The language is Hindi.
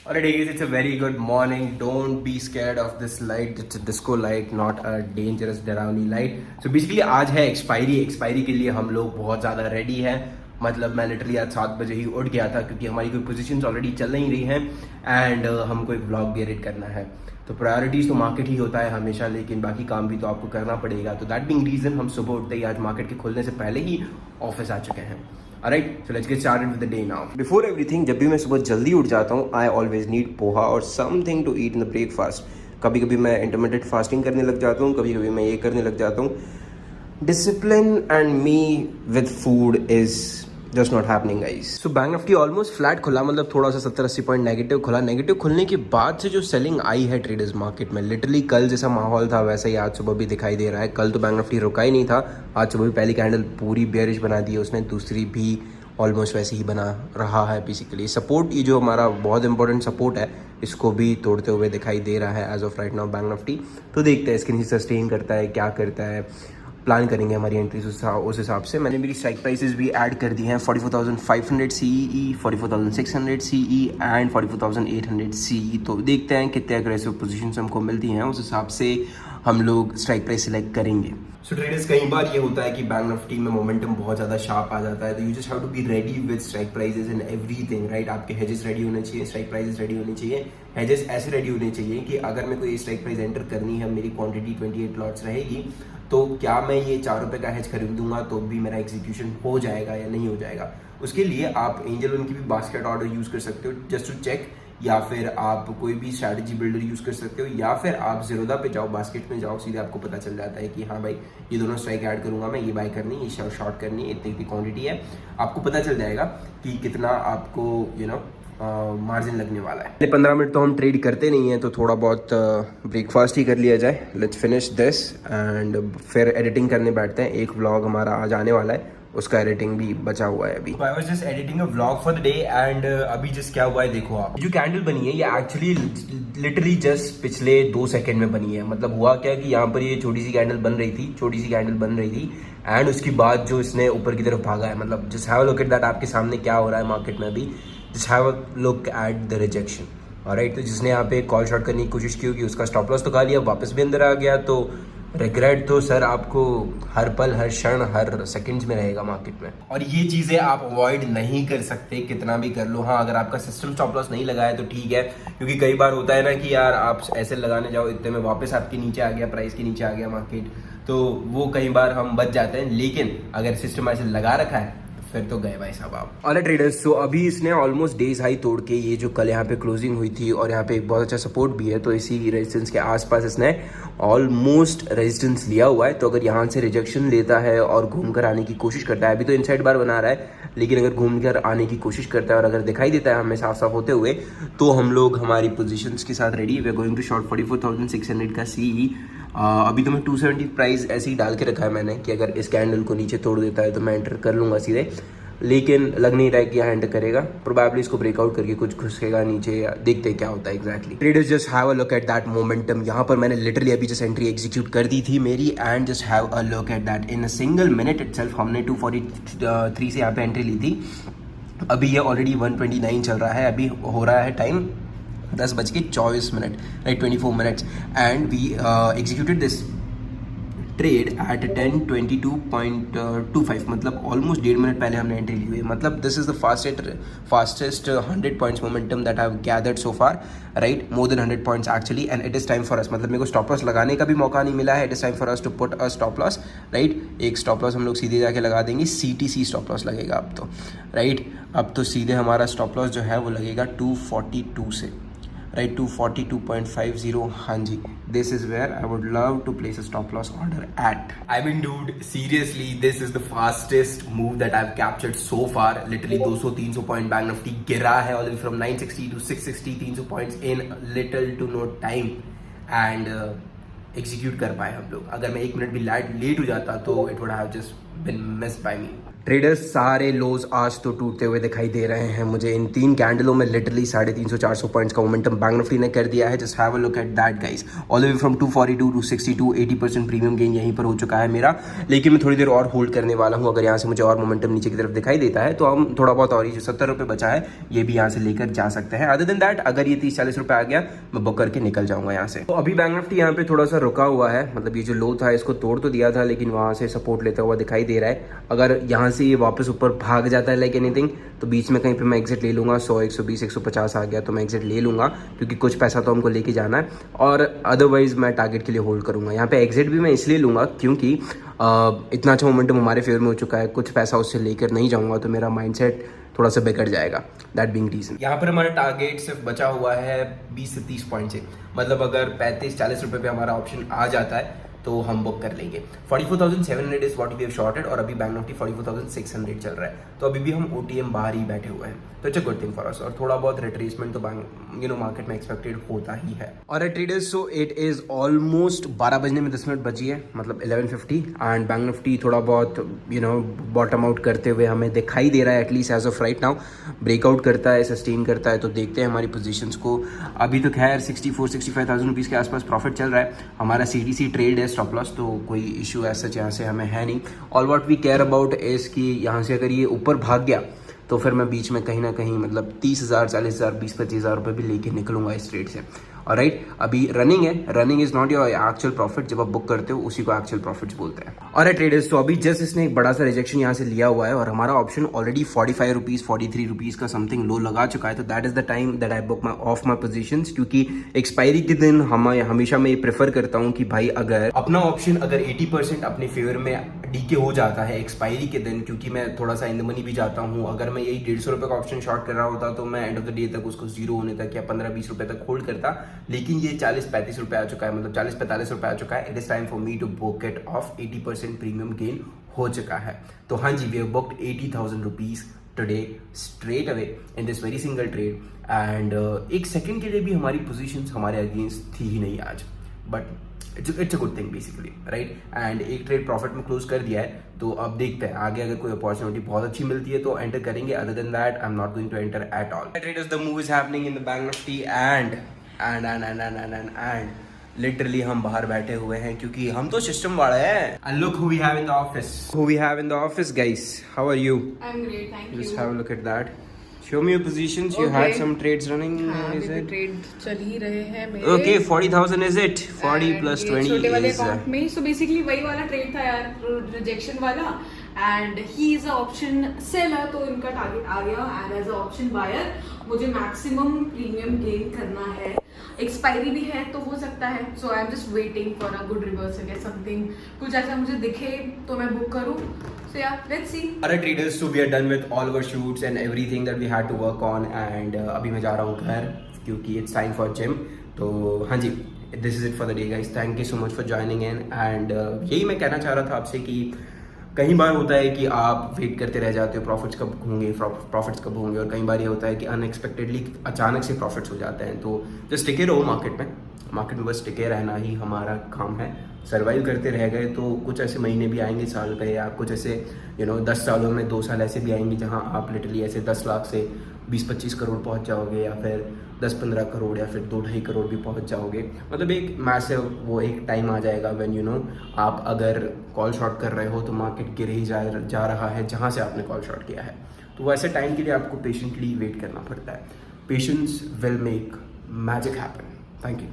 Alright, guys, it's a very good morning. Don't be scared of this light. It's a disco light, not a dangerous डरावनी light. So basically आज है एक्सपायरी के लिए हम लोग बहुत ज़्यादा रेडी हैं. मतलब मैं लिटरली आज 7 बजे ही उठ गया था क्योंकि हमारी कोई पोजीशंस ऑलरेडी चल नहीं रही हैं एंड हमको एक ब्लॉग भी एडिट करना है. तो प्रायोरिटीज़ तो मार्केट ही होता है हमेशा, लेकिन बाकी काम भी तो आपको करना पड़ेगा. तो दैट बीइंग रीज़न हम सुबह उठते ही आज मार्केट के खुलने से पहले ही ऑफिस आ चुके हैं. Alright, so let's get started with the day now. Before everything, जब भी मैं सुबह जल्दी उठ जाता हूँ, I always need पोहा और something to eat in the breakfast. कभी कभी मैं intermittent fasting करने लग जाता हूँ, कभी कभी मैं ये करने लग जाता हूँ. Discipline and me with food is just not happening, guys. So bank Nifty almost flat खुला, मतलब थोड़ा सा 70-80 पॉइंट नेगेटिव खुला. नेगेटिव खुलने के बाद से जो सेलिंग आई है ट्रेडर्स मार्केट में, लिटरली कल जैसा माहौल था वैसा ही आज सुबह भी दिखाई दे रहा है. कल तो बैंक निफ्टी रुका ही नहीं था, आज सुबह भी पहली कैंडल पूरी बेयरिश बना दी है उसने, दूसरी भी ऑलमोस्ट वैसे ही बना रहा है. बेसिकली सपोर्ट, ये जो हमारा बहुत इंपॉर्टेंट सपोर्ट है, इसको भी तोड़ते हुए दिखाई दे रहा है as of right now Bank Nifty. तो देखते हैं इसके नीचे सस्टेन करता है, क्या करता है, प्लान करेंगे हमारी एंट्रीज उस हिसाब से. मैंने मेरी स्ट्राइक प्राइसेस भी ऐड कर दी हैं. 44,500 CE, 44,600 CE एंड 44,800 CE. तो देखते हैं कितने अग्रेसिव पोजीशंस हमको मिलती हैं, उस हिसाब से हम लोग स्ट्राइक प्राइस सिलेक्ट करेंगे. सो ट्रेडर्स, कई बार ये होता है कि बैंक निफ्टी में मोमेंटम बहुत ज़्यादा शार्प आ जाता है, तो you just have to be ready with strike prices and everything, right. आपके हेजेस रेडी होने चाहिए, स्ट्राइक प्राइसेस रेडी होनी चाहिए. हेजेस ऐसे रेडी होने चाहिए कि अगर मेरे को ये स्ट्राइक प्राइस एंटर करनी है, मेरी क्वांटिटी 28 लॉट्स रहेगी, तो क्या मैं ये 4 रुपये का हेज खरीदूंगा तो भी मेरा एग्जीक्यूशन हो जाएगा या नहीं हो जाएगा. उसके लिए आप एंजल वन की भी बास्केट ऑर्डर यूज़ कर सकते हो जस्ट टू चेक, या फिर आप कोई भी स्ट्रैटेजी बिल्डर यूज़ कर सकते हो, या फिर आप ज़ीरोदा पे जाओ, बास्केट में जाओ, सीधे आपको पता चल जाता है कि हाँ भाई ये दोनों स्ट्राइक ऐड करूँगा मैं, ये बाय करनी, ये शॉर्ट करनी, इतनी क्वांटिटी है. आपको पता चल जाएगा कि कितना आपको मार्जिन लगने वाला है. 15 मिनट तो हम ट्रेड करते नहीं हैं, तो थोड़ा बहुत ब्रेकफास्ट ही कर लिया जाए. लेट्स फिनिश दिस एंड फिर एडिटिंग करने बैठते हैं. एक व्लॉग हमारा आज आने वाला है, उसका एडिटिंग भी बचा हुआ है अभी. I was just editing a vlog for the day and अभी जस्ट क्या हुआ है देखो आप. जो कैंडल बनी है ये एक्चुअली लिटरली जस्ट पिछले 2 सेकंड में बनी है. मतलब हुआ क्या कि यहाँ पर ये छोटी सी कैंडल बन रही थी एंड उसके बाद जो इसने ऊपर की तरफ भागा है. मतलब just have a look at that. आपके सामने क्या हो रहा है मार्केट में अभी, just have a look at the rejection. Alright, तो जिसने यहाँ पे कॉल शॉर्ट करने की कोशिश की होगी उसका स्टॉप लॉस तो खा लिया, वापस भी अंदर आ गया. तो रिग्रेट तो सर आपको हर पल, हर क्षण, हर सेकंड्स में रहेगा मार्केट में. और ये चीज़ें आप अवॉइड नहीं कर सकते कितना भी कर लो. हाँ, अगर आपका सिस्टम स्टॉप लॉस नहीं लगा है तो ठीक है, क्योंकि कई बार होता है ना कि यार आप ऐसे लगाने जाओ, इतने में वापस आपके नीचे आ गया, प्राइस के नीचे आ गया मार्केट, तो वो कई बार हम बच जाते हैं. लेकिन अगर सिस्टम ऐसे लगा रखा है फिर तो गए भाई साहब आप. ऑलराइट ट्रेडर्स, तो अभी इसने ऑलमोस्ट डेज हाई तोड़ के ये जो कल यहाँ पे क्लोजिंग हुई थी और यहाँ पे एक बहुत अच्छा सपोर्ट भी है, तो इसी रेजिस्टेंस के आसपास इसने ऑलमोस्ट रेजिस्टेंस लिया हुआ है. तो अगर यहाँ से रिजेक्शन लेता है और घूम कर आने की कोशिश करता है, अभी तो इनसाइड बार बना रहा है, लेकिन अगर घूम कर आने की कोशिश करता है और अगर दिखाई देता है हमें साफ साफ होते हुए, तो हम लोग हमारी पोजिशन के साथ ready. We are going to short 44,600 का CE. अभी तो मैं 270 प्राइस ऐसे ही डाल के रखा है मैंने कि अगर इस कैंडल को नीचे तोड़ देता है तो मैं एंटर कर लूँगा सीधे, लेकिन लग नहीं रहा है कि यहाँ एंटर करेगा. प्रोबेबली इसको ब्रेकआउट करके कुछ घुसेगा नीचे, देखते हैं क्या होता है exactly. Traders, just have a look at that momentum. यहाँ पर मैंने लिटरली अभी जस्ट एंट्री एग्जीक्यूट कर दी थी मेरी, and just have a look at that in a single minute itself हमने 243 से यहाँ पे एंट्री ली थी. अभी ये ऑलरेडी 129 चल रहा है. अभी हो रहा है time 10:24, right, 24 minutes, and we executed this trade at 10:22.25. मतलब ऑलमोस्ट 1.5 मिनट पहले हमने एंट्री ली हुई है. मतलब this is the fastest 100 points momentum that I have gathered so far, right, more than 100 points actually. And it is time for अस, मतलब मेरे को स्टॉप लॉस लगाने का भी मौका नहीं मिला है. It is time for us to put a stop loss, right. एक स्टॉप लॉस हम लोग सीधे जाके लगा देंगे, CTC स्टॉप लॉस लगेगा अब तो, राइट. अब तो सीधे हमारा स्टॉप लॉस जो है वो लगेगा 242 से, राइट, 242.50. हाँ जी, this is where I would love to place a stop loss order at. I mean dude, seriously, this is the fastest move that I've captured so far. Literally 200-300 point bank Nifty गिरा है, all the way from 960 to 660, 300 points in little to no time, and execute कर पाए हम लोग. अगर मैं 1 मिनट भी लेट हो जाता तो it would have just been missed by me. Traders सारे लोज आज तो टूटते हुए दिखाई दे रहे हैं मुझे। इन 3 कैंडलों में लिटरली 350-400 पॉइंट्स का मोमेंटम बैंक निफ्टी ने कर दिया है। Just have a look at that guys, all the way from 242 to 62, 80% premium gain यहीं पर हो चुका है मेरा। लेकिन मैं थोड़ी देर और होल्ड करने वाला हूँ। अगर यहाँ से मुझे और मोमेंटम नीचे की तरफ दिखाई देता है तो हम थोड़ा बहुत और, ये जो 70 रुपये बचा है ये भी यहाँ से लेकर जा सकते हैं। अदर देन दैट, अगर ये 30-40 रुपये आ गया मैं बुक करके निकल जाऊँगा यहाँ से। तो अभी बैंक निफ्टी यहाँ पे थोड़ा सा रुका हुआ है, मतलब ये जो लो था इसको तोड़ तो दिया था लेकिन वहाँ से सपोर्ट लेता हुआ दिखाई दे रहा है। अगर यहाँ से ये वापस ऊपर भाग जाता है लाइक एनीथिंग, तो बीच में कहीं पे मैं एग्जिट ले लूँगा। 100, 120, 150 आ गया तो मैं एग्जिट ले लूँगा, क्योंकि कुछ पैसा तो हमको लेके जाना है। और अदरवाइज मैं टारगेट के लिए होल्ड करूँगा। यहाँ पे एग्जिट भी मैं इसलिए लूँगा क्योंकि इतना अच्छा मोमेंटम हमारे फेवर में हो चुका है। कुछ पैसा उससे लेकर नहीं जाऊँगा तो मेरा माइंडसेट थोड़ा सा बिगड़ जाएगा। दैट बीइंग रीजन, यहाँ पर हमारा टारगेट सिर्फ बचा हुआ है 20 से 30 पॉइंट से। मतलब अगर 35-40 रुपये पे हमारा ऑप्शन आ जाता है तो हम बुक कर लेंगे। 44,700 is what we have shorted, और अभी बैंक निफ्टी 44,600 चल रहा है। तो अभी भी हम OTM बाहर ही बैठे हुए हैं, तो it's a good thing for us. और थोड़ा बहुत रिट्रेसमेंट तो मार्केट में एक्सपेक्टेड होता ही है। और traders, so it is almost 12 बजने में 10 मिनट बची है, मतलब 11:50, एंड बैंक निफ्टी थोड़ा बहुत बॉटम आउट करते हुए हमें दिखाई दे रहा है। At least as of right now breakout करता है, सस्टेन करता है तो देखते हैं हमारी पोजीशंस को। अभी तो खैर 64-65,000 रुपीज़ के आसपास प्रॉफिट चल रहा है। हमारा CDC ट्रेड है स्टॉप लॉस, तो कोई इशू ऐसा यहाँ से हमें है नहीं। All what we care about is कि यहाँ से अगर ये ऊपर भाग गया तो फिर मैं बीच में कहीं ना कहीं मतलब 30,000, 40,000, 20-25,000 रुपये भी लेके निकलूंगा इस ट्रेड से। और राइट, अभी रनिंग है। Running is not your actual profit. जब आप बुक करते हो उसी को एक्चुअल प्रॉफिट्स बोलते हैं। और ट्रेडर्स, तो अभी जस्ट इसने एक बड़ा सा रिजेक्शन यहाँ से लिया हुआ है और हमारा ऑप्शन ऑलरेडी 45 रुपीज़, 43 रुपीज़ का समथिंग लो लगा चुका है। तो that is the time that I book of my positions, क्योंकि एक्सपायरी के दिन हमेशा मैं ये प्रेफर करता हूँ कि भाई अगर अपना ऑप्शन अगर 80% अपने फेवर में डीके हो जाता है एक्सपायरी के दिन, क्योंकि मैं थोड़ा सा इन द मनी भी जाता हूँ। अगर मैं यही 150 रुपये का ऑप्शन शॉर्ट कर रहा होता तो मैं एंड ऑफ द डे तक उसको जीरो होने तक या 15-20 रुपये तक होल्ड करता। लेकिन ये 40-35 रुपये आ चुका है, मतलब 40-45 रुपये आ चुका है। It is time for me to book it off. 80% premium gain हो चुका है। तो हाँ जी, we have booked 80,000 rupees today straight away in this very single trade. And एक सेकंड के लिए भी हमारी पोजीशंस हमारे अगेंस्ट थी ही नहीं आज, but it's a good thing basically, right. And एक ट्रेड प्रॉफिट में क्लोज कर दिया है, तो अब देखते हैं आगे अगर कोई अपॉर्चुनिटी बहुत अच्छी मिलती है तो एंटर करेंगे। Other than that I am not going to enter at all. Traders, the move is happening in the Bank Nifty and literally हम बाहर बैठे हुए हैं क्योंकि हम तो सिस्टम वाले हैं। And look who we have in the office. Who we have in the office, guys. How are you? I'm great, thank you. Just have a look at that. Show me your positions. You had some trades running. Is it? Trade चल ही रहे हैं मेरे। Okay, 40,000 is it? 40 plus 20 छोटे वाले is. अकाउंट में। So basically वही वाला ट्रेड था यार, रिजेक्शन वाला। And he is a option seller, तो इनका टारगेट आ गया। And as a option buyer मुझे मैक्सिमम प्रीमियम गेन करना है। एक्सपायरी भी है तो हो सकता है, so I am just waiting for a good reverse against something. कुछ ऐसा मुझे दिखे तो मैं बुक करूं। So yeah, let's see. Alright traders, so we are done with all our shoots and everything that we had to work on, and अभी मैं जा रहा हूँ घर क्योंकि it's time for gym. तो हाँ जी, this is it for the day guys. Thank you so much for joining in, and यही मैं कहना चाह रहा था आपसे कि कई बार होता है कि आप वेट करते रह जाते हो प्रॉफिट्स कब होंगे, और कई बार ये होता है कि अनएक्सपेक्टेडली अचानक से प्रॉफिट्स हो जाते हैं। तो जस्ट टिके रहो मार्केट में बस टिके रहना ही हमारा काम है। सर्वाइव करते रह गए तो कुछ ऐसे महीने भी आएंगे साल का, या कुछ ऐसे 10 सालों में 2 साल ऐसे भी आएंगे जहां आप लिटरली ऐसे 10 लाख से 20-25 करोड़ पहुंच जाओगे, या फिर 10-15 करोड़, या फिर 2-2.5 करोड़ भी पहुंच जाओगे। मतलब एक मैसिव वो एक टाइम आ जाएगा व्हेन आप अगर कॉल शॉर्ट कर रहे हो तो मार्केट गिर ही जा रहा है जहाँ से आपने कॉल शॉर्ट किया है। तो वैसे टाइम के लिए आपको पेशेंटली वेट करना पड़ता है। Patience will make magic happen. Thank you.